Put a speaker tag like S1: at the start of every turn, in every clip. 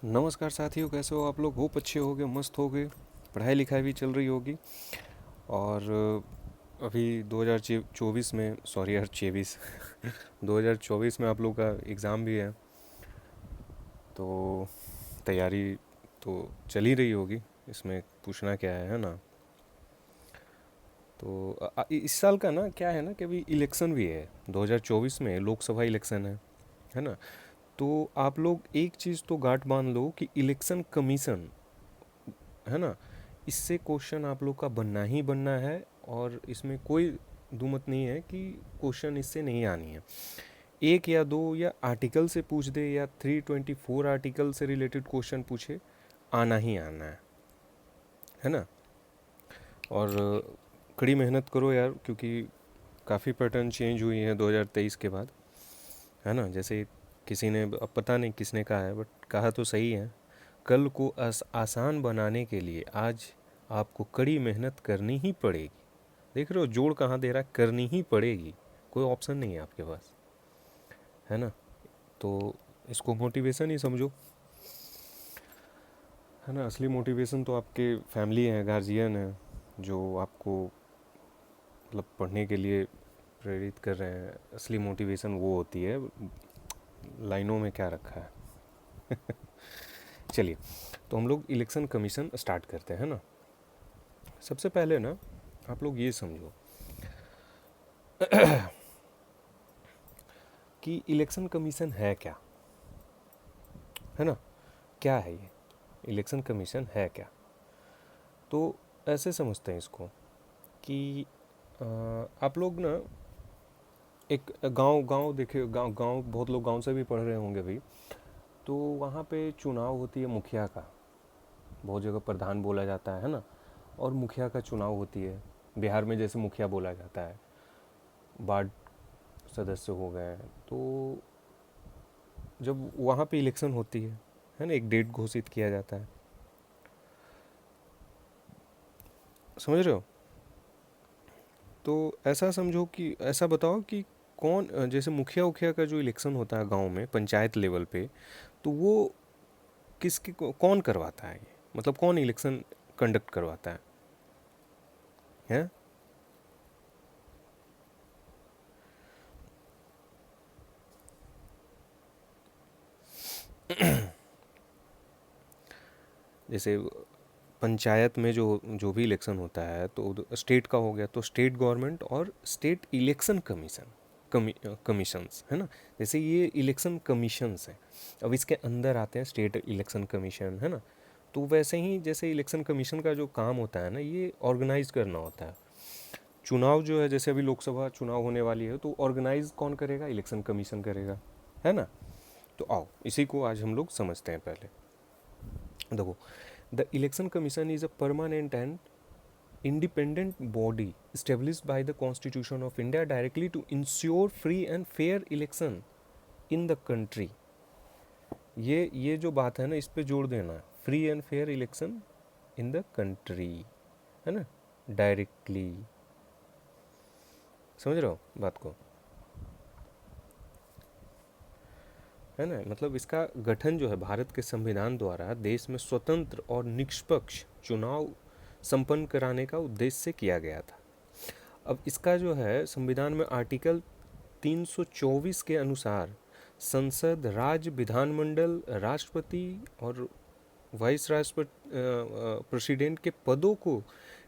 S1: नमस्कार साथियों, कैसे हो आप लोग? होप अच्छे होगे, मस्त होगे, पढ़ाई लिखाई भी चल रही होगी। और अभी 2024 में, सॉरी यार 24 2024 में आप लोग का एग्ज़ाम भी है, तो तैयारी तो चल ही रही होगी। इसमें पूछना क्या है ना। तो इस साल का ना क्या है ना कि अभी इलेक्शन भी है, 2024 में लोकसभा इलेक्शन है ना। तो आप लोग एक चीज़ तो गांठ बांध लो कि इलेक्शन कमीशन है ना, इससे क्वेश्चन आप लोग का बनना ही बनना है। और इसमें कोई दुमत नहीं है कि क्वेश्चन इससे नहीं आनी है। एक या दो या आर्टिकल से पूछ दे या 324 आर्टिकल से रिलेटेड क्वेश्चन पूछे, आना ही आना है ना। और कड़ी मेहनत करो यार, क्योंकि काफ़ी पैटर्न चेंज हुई है 2023 के बाद, है ना। जैसे किसी ने, अब पता नहीं किसने कहा है, बट कहा तो सही है, कल को आसान बनाने के लिए आज आपको कड़ी मेहनत करनी ही पड़ेगी। देख रहे हो जोड़ कहाँ दे रहा है, करनी ही पड़ेगी, कोई ऑप्शन नहीं है आपके पास, है ना। तो इसको मोटिवेशन ही समझो, है ना। असली मोटिवेशन तो आपके फैमिली है, गार्जियन है, जो आपको मतलब पढ़ने के लिए प्रेरित कर रहे हैं। असली मोटिवेशन वो होती है, लाइनों में क्या रखा है। चलिए, तो हम लोग इलेक्शन कमीशन स्टार्ट करते हैं ना। सबसे पहले ना आप लोग ये समझो कि इलेक्शन कमीशन है क्या, है ना। क्या है ये इलेक्शन कमीशन, है क्या? तो ऐसे समझते हैं इसको कि आप लोग ना एक गांव गांव देखिए, गांव गांव बहुत लोग गांव से भी पढ़ रहे होंगे भाई। तो वहाँ पे चुनाव होती है मुखिया का, बहुत जगह प्रधान बोला जाता है ना। और मुखिया का चुनाव होती है, बिहार में जैसे मुखिया बोला जाता है, वार्ड सदस्य हो गए। तो जब वहाँ पे इलेक्शन होती है ना, एक डेट घोषित किया जाता है, समझ रहे हो। तो ऐसा समझो कि ऐसा बताओ कि कौन, जैसे मुखिया उखिया का जो इलेक्शन होता है गांव में पंचायत लेवल पे, तो वो किसके कौन करवाता है ये, मतलब कौन इलेक्शन कंडक्ट करवाता है? जैसे पंचायत में जो जो भी इलेक्शन होता है, तो स्टेट का हो गया तो स्टेट गवर्नमेंट और स्टेट इलेक्शन कमीशन, कमीशंस, है ना। जैसे ये इलेक्शन कमीशंस हैं, अब इसके अंदर आते हैं स्टेट इलेक्शन कमीशन, है ना। तो वैसे ही जैसे इलेक्शन कमीशन का जो काम होता है ना, ये ऑर्गेनाइज करना होता है। चुनाव जो है, जैसे अभी लोकसभा चुनाव होने वाली है, तो ऑर्गेनाइज कौन करेगा? इलेक्शन कमीशन करेगा, है ना। तो आओ इसी को आज हम लोग समझते हैं। पहले देखो, the election commission is a permanent and independent body established by the Constitution of India directly to ensure free and fair election in the country। ये जो बात है ना, इस पे जोड़ देना, free and fair election in the country, है ना, डायरेक्टली। समझ रहे हो बात को, है ना। मतलब इसका गठन जो है भारत के संविधान द्वारा देश में स्वतंत्र और निष्पक्ष चुनाव संपन्न कराने का उद्देश्य से किया गया था। अब इसका जो है संविधान में आर्टिकल 324 के अनुसार संसद, राज्य विधानमंडल, राष्ट्रपति और वाइस राष्ट्रपति, प्रेसिडेंट के पदों को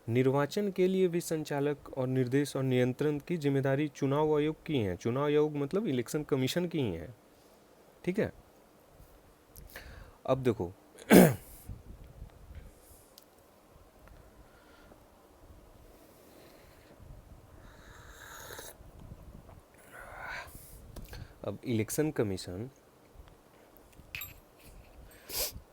S1: निर्वाचन के लिए भी संचालक और निर्देश और नियंत्रण की जिम्मेदारी चुनाव आयोग की है। चुनाव आयोग मतलब इलेक्शन कमीशन की ही है, ठीक है। अब देखो, अब इलेक्शन कमीशन,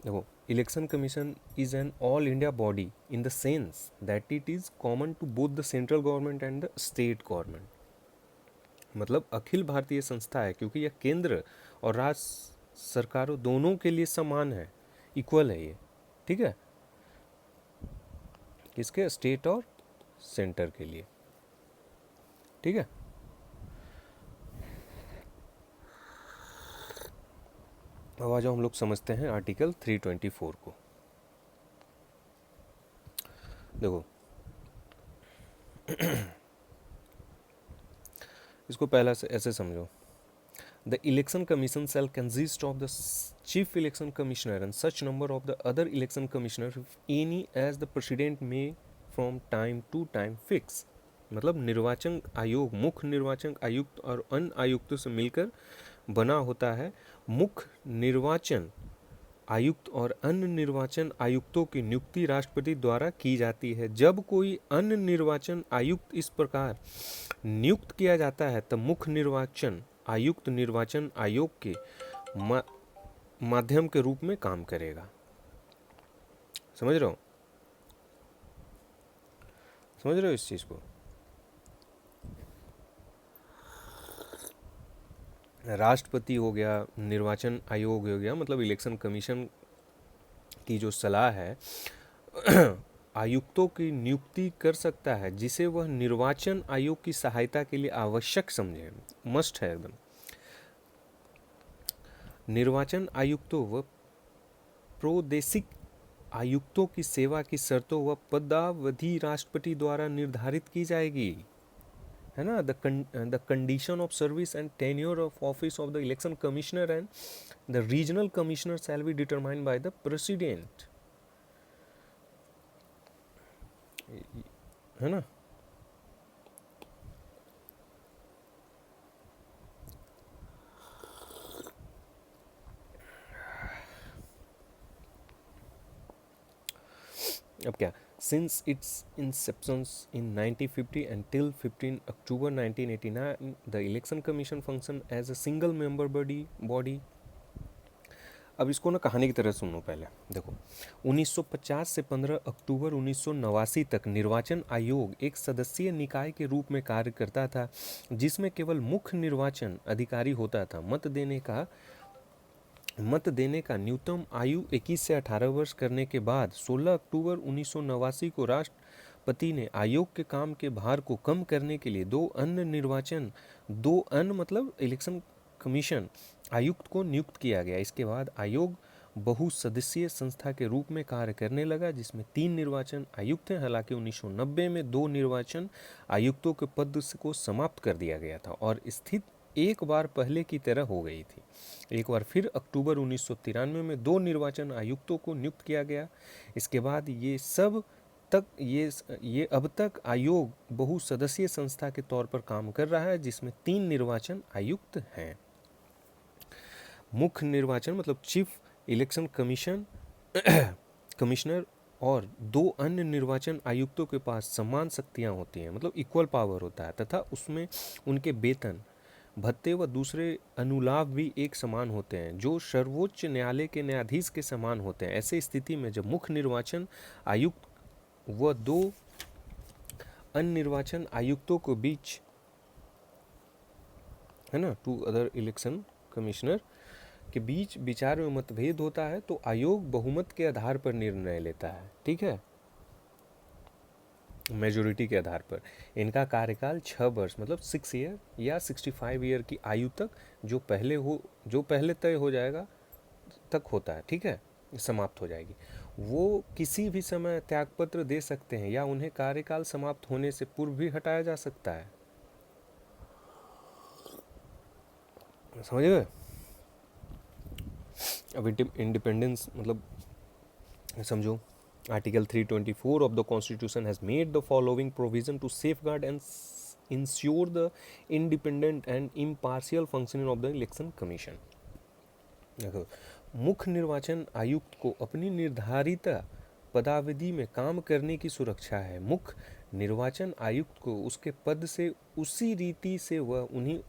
S1: देखो, election commission is an all India body in the sense that it is common to both the central government and the state government. मतलब अखिल भारतीय संस्था है, क्योंकि यह केंद्र और राज्य सरकारों दोनों के लिए समान है, इक्वल है ये, ठीक है। किसके? स्टेट और सेंटर के लिए, ठीक है। अब आ जाओ हम लोग समझते हैं आर्टिकल 324 को। देखो इसको पहला से ऐसे समझो। The election commission shall consist of the chief election commissioner and such number of the other election commissioner if any as the president may from time to time fix। मतलब निर्वाचन आयोग मुख्य निर्वाचन आयुक्त और अन्य आयुक्तों से मिलकर बना होता है। मुख्य निर्वाचन आयुक्त और अन्य निर्वाचन आयुक्तों की नियुक्ति राष्ट्रपति द्वारा की जाती है। जब कोई अन्य निर्वाचन आयुक्त इस प्रकार नियुक्त किया जाता है तब मुख्य निर्वाचन आयुक्त निर्वाचन आयोग के माध्यम के रूप में काम करेगा। समझ रहे हो? समझ रहे हो इस चीज को? राष्ट्रपति हो गया, निर्वाचन आयोग हो गया, मतलब इलेक्शन कमीशन की जो सलाह है आयुक्तों की नियुक्ति कर सकता है जिसे वह निर्वाचन आयोग की सहायता के लिए आवश्यक समझे। मस्ट है एकदम। निर्वाचन आयुक्तों व प्रादेशिक आयुक्तों की सेवा की शर्तों व पदावधि राष्ट्रपति द्वारा निर्धारित की जाएगी, है ना। The condition of service and tenure of office of the election commissioner and the regional commissioner shall be determined by the president, है ना। अब क्या, since its inception in 1950 and till 15 October 1989 the election commission function as a single member body. अब इसको ना कहानी की तरह सुनो पहले। देखो 1950 से 15 अक्टूबर 1989 तक निर्वाचन आयोग एक सदस्यीय निकाय के रूप में कार्य करता था जिसमें केवल मुख्य निर्वाचन अधिकारी होता था। मत देने का न्यूनतम आयु 21 से 18 वर्ष करने के बाद 16 अक्टूबर 1989 को राष्ट्रपति ने आयोग के काम के भार को कम करने के लिए दो अन्य मतलब इलेक्शन कमीशन आयुक्त को नियुक्त किया गया। इसके बाद आयोग बहुसदस्यीय संस्था के रूप में कार्य करने लगा जिसमें 3 निर्वाचन आयुक्त हैं। हालांकि 1990 में 2 निर्वाचन आयुक्तों के पद को समाप्त कर दिया गया था और स्थिति एक बार पहले की तरह हो गई थी। एक बार फिर अक्टूबर 1993 में 2 निर्वाचन आयुक्तों को नियुक्त किया गया। इसके बाद ये अब तक आयोग बहुसदस्यीय संस्था के तौर पर काम कर रहा है जिसमें 3 निर्वाचन आयुक्त हैं। मुख्य निर्वाचन मतलब चीफ इलेक्शन कमिश्नर और 2 अन्य निर्वाचन आयुक्तों के पास समान शक्तियां होती हैं, मतलब इक्वल पावर होता है तथा उसमें उनके वेतन भत्ते व दूसरे अनुलाभ भी एक समान होते हैं जो सर्वोच्च न्यायालय के न्यायाधीश के समान होते हैं। ऐसे स्थिति में जब मुख्य निर्वाचन आयुक्त व 2 अन्य निर्वाचन आयुक्तों के बीच, है ना, 2 अदर इलेक्शन कमिश्नर के बीच विचार में मतभेद होता है तो आयोग बहुमत के आधार पर निर्णय लेता है। ठीक है, मेजोरिटी के आधार पर। इनका कार्यकाल 6 वर्ष मतलब 6 ईयर या 65 ईयर की आयु तक जो पहले तय हो जाएगा तक होता है। ठीक है, समाप्त हो जाएगी। वो किसी भी समय त्यागपत्र दे सकते हैं या उन्हें कार्यकाल समाप्त होने से पूर्व भी हटाया जा सकता है। समझ गए? अब इंडिपेंडेंस मतलब समझो। Article 324 of the Constitution has made the following provision to safeguard and ensure the independent and impartial functioning of the Election Commission। देखो, मुख्य निर्वाचन आयुक्त को अपनी निर्धारित पदावधि में काम करने की सुरक्षा है। मुख्य निर्वाचन आयुक्त को उसके पद से उसी रीति से वह उन्हीं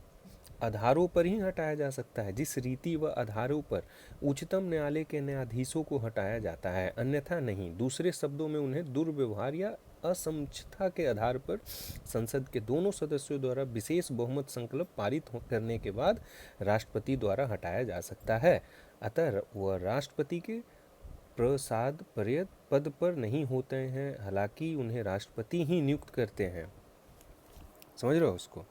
S1: आधारों पर ही हटाया जा सकता है जिस रीति व आधारों पर उच्चतम न्यायालय के न्यायाधीशों को हटाया जाता है, अन्यथा नहीं। दूसरे शब्दों में उन्हें दुर्व्यवहार या असमझता के आधार पर संसद के दोनों सदस्यों द्वारा विशेष बहुमत संकल्प पारित करने के बाद राष्ट्रपति द्वारा हटाया जा सकता है। अतः वह राष्ट्रपति के प्रसाद पर्यंत पद पर नहीं होते हैं, हालांकि उन्हें राष्ट्रपति ही नियुक्त करते हैं। समझ रहे हो उसको?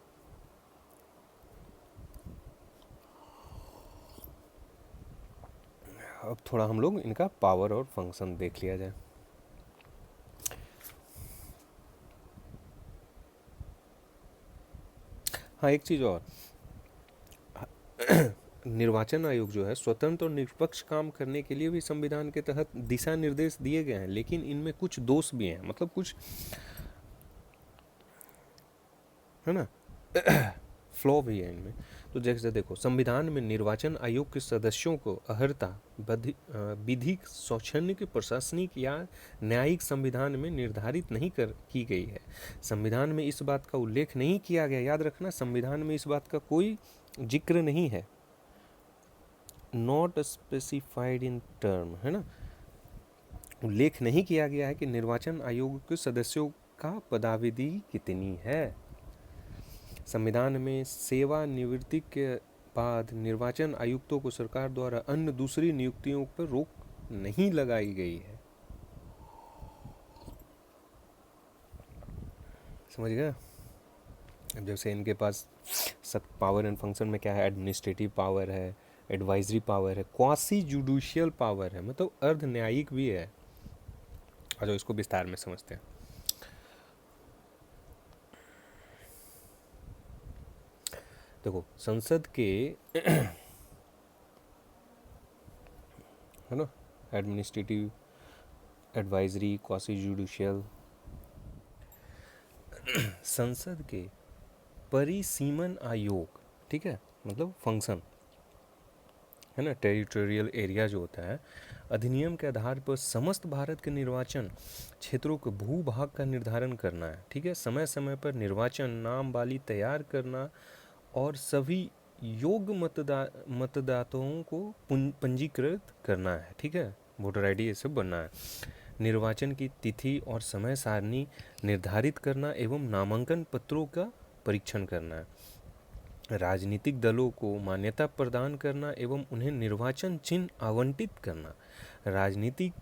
S1: अब थोड़ा हम लोग इनका पावर और फंक्शन देख लिया जाए। हाँ, एक चीज़ और, निर्वाचन आयोग जो है स्वतंत्र और निष्पक्ष काम करने के लिए भी संविधान के तहत दिशा निर्देश दिए गए हैं, लेकिन इनमें कुछ दोष भी हैं, मतलब कुछ, है ना, फ्लॉ भी है इनमें। तो जैसे देखो, संविधान में निर्वाचन आयोग के सदस्यों को अर्हता विधिक, शैक्षणिक, प्रशासनिक या न्यायिक संविधान में निर्धारित नहीं की गई है। संविधान में इस बात का उल्लेख नहीं किया गया, याद रखना, संविधान में इस बात का कोई जिक्र नहीं है, नॉट स्पेसिफाइड इन टर्म, है ना, उल्लेख नहीं किया गया है कि निर्वाचन आयोग के सदस्यों का पदावधि कितनी है। संविधान में सेवानिवृत्ति के बाद निर्वाचन आयुक्तों को सरकार द्वारा अन्य दूसरी नियुक्तियों पर रोक नहीं लगाई गई है। समझ गया? अब जैसे इनके पास पावर एंड फंक्शन में क्या है, एडमिनिस्ट्रेटिव पावर है, एडवाइजरी पावर है, क्वासी जुडिशियल पावर है, मतलब अर्ध न्यायिक भी है। अच्छा, इसको विस्तार में समझते हैं। देखो, संसद के है ना, एडमिनिस्ट्रेटिव, एडवाइजरी, क्वासी जुडिशियल, संसद के परिसीमन आयोग, ठीक है, मतलब फंक्शन, है ना, टेरिटोरियल एरिया जो होता है, अधिनियम के आधार पर समस्त भारत के निर्वाचन क्षेत्रों के भूभाग का निर्धारण करना है, ठीक है, समय समय पर निर्वाचन नामावली तैयार करना और सभी योग्य मतदाताओं को पंजीकृत करना है, ठीक है, वोटर आईडी ये सब बनना है, निर्वाचन की तिथि और समय सारणी निर्धारित करना एवं नामांकन पत्रों का परीक्षण करना है, राजनीतिक दलों को मान्यता प्रदान करना एवं उन्हें निर्वाचन चिन्ह आवंटित करना, राजनीतिक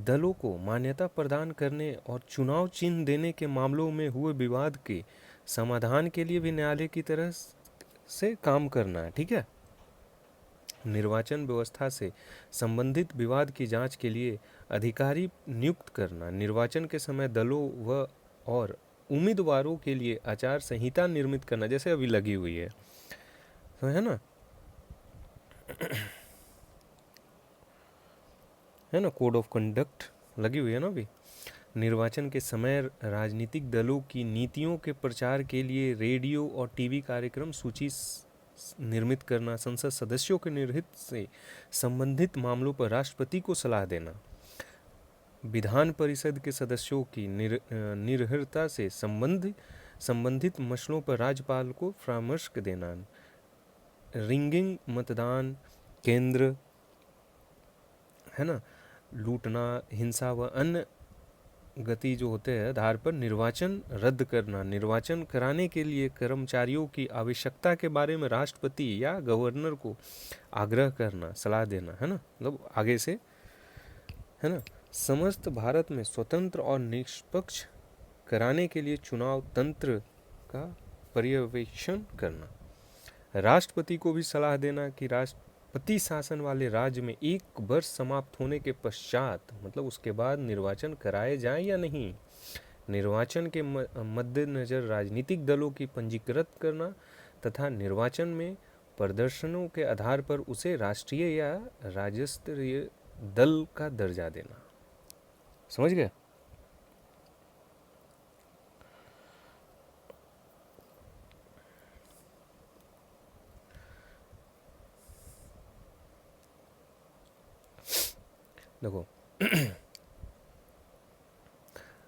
S1: दलों को मान्यता प्रदान करने और चुनाव चिन्ह देने के मामलों में हुए विवाद के समाधान के लिए भी न्यायालय की तरह से काम करना है, ठीक है, निर्वाचन व्यवस्था से संबंधित विवाद की जांच के लिए अधिकारी नियुक्त करना, निर्वाचन के समय दलों व और उम्मीदवारों के लिए आचार संहिता निर्मित करना, जैसे अभी लगी हुई है, तो है ना, है ना, कोड ऑफ कंडक्ट लगी हुई है ना अभी, निर्वाचन के समय राजनीतिक दलों की नीतियों के प्रचार के लिए रेडियो और टीवी कार्यक्रम सूची निर्मित करना, संसद सदस्यों के निर्हित से संबंधित मामलों पर राष्ट्रपति को सलाह देना, विधान परिषद के सदस्यों की निर्भरता से संबंधित मसलों पर राज्यपाल को परामर्श देना, रिंगिंग मतदान केंद्र, है ना, लूटना, हिंसा व अन्य गति जो होते हैं आधार पर निर्वाचन रद्द करना, निर्वाचन कराने के लिए कर्मचारियों की आवश्यकता के बारे में राष्ट्रपति या गवर्नर को आग्रह करना, सलाह देना, है ना, मतलब आगे से, है ना, समस्त भारत में स्वतंत्र और निष्पक्ष कराने के लिए चुनाव तंत्र का पर्यवेक्षण करना, राष्ट्रपति को भी सलाह देना कि राष्ट्रपति शासन वाले राज्य में एक वर्ष समाप्त होने के पश्चात, मतलब उसके बाद निर्वाचन कराए जाएं या नहीं, निर्वाचन के मद्देनजर राजनीतिक दलों की पंजीकृत करना तथा निर्वाचन में प्रदर्शनों के आधार पर उसे राष्ट्रीय या राज्य स्तरीय दल का दर्जा देना। समझ गए? देखो,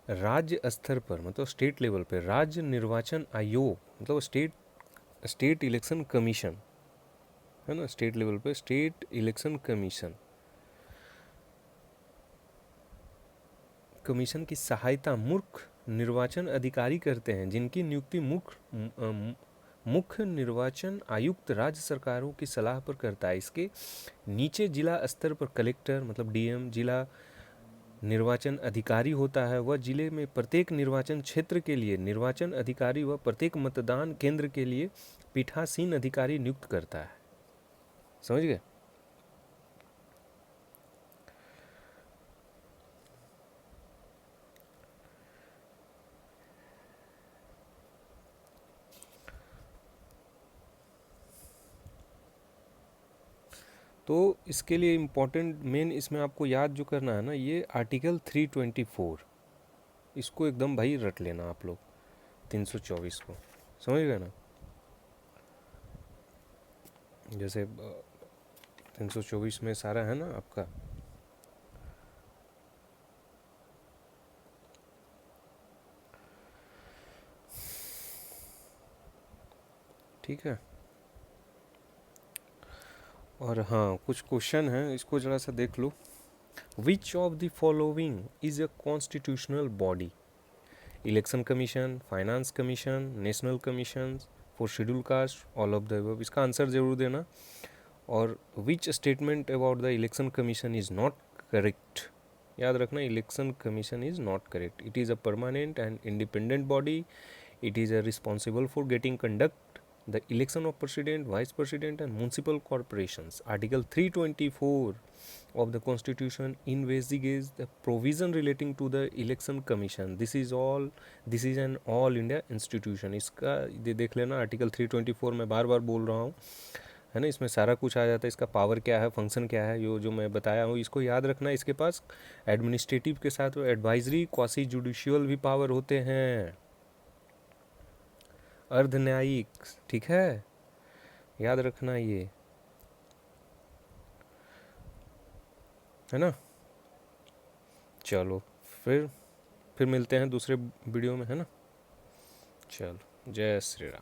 S1: राज्य स्तर पर, मतलब स्टेट लेवल पे, राज्य निर्वाचन आयोग, मतलब स्टेट इलेक्शन कमीशन, है ना, स्टेट लेवल पे स्टेट इलेक्शन कमीशन की सहायता मुख्य निर्वाचन अधिकारी करते हैं, जिनकी नियुक्ति मुख्य निर्वाचन आयुक्त राज्य सरकारों की सलाह पर करता है। इसके नीचे जिला स्तर पर कलेक्टर, मतलब डीएम, जिला निर्वाचन अधिकारी होता है। वह जिले में प्रत्येक निर्वाचन क्षेत्र के लिए निर्वाचन अधिकारी व प्रत्येक मतदान केंद्र के लिए पीठासीन अधिकारी नियुक्त करता है। समझ गए? तो इसके लिए इम्पोर्टेंट मेन इसमें आपको याद जो करना है ना, ये आर्टिकल 324, इसको एकदम भाई रट लेना आप लोग, 324 को समझ गए ना। जैसे 324 में सारा है ना आपका, ठीक है। और हाँ, कुछ क्वेश्चन है, इसको ज़रा सा देख लो। Which of the following is a constitutional body? Election commission, finance commission, national commission for schedule caste, all of the above. इसका आंसर ज़रूर देना। और which statement about the election commission is not correct? याद रखना, election commission is not correct. It is a permanent and independent body. It is responsible for getting conduct the election of president, vice president and municipal corporations. Article 324 of the constitution investigates the provision relating to the election commission. This is an all India institution. इसका देख लेना, article 324 मैं बार बार बोल रहा हूँ, है ना, इसमें सारा कुछ आ जाता है। इसका पावर क्या है, फंक्शन क्या है, जो मैं बताया हूँ, इसको याद रखना। इसके पास एडमिनिस्ट्रेटिव के साथ एडवाइजरी, क्वासी जुडिशियल भी पावर होते हैं, अर्ध न्यायिक, ठीक है, याद रखना ये, है ना। चलो, फिर मिलते हैं दूसरे वीडियो में, है ना। चलो, जय श्री राम।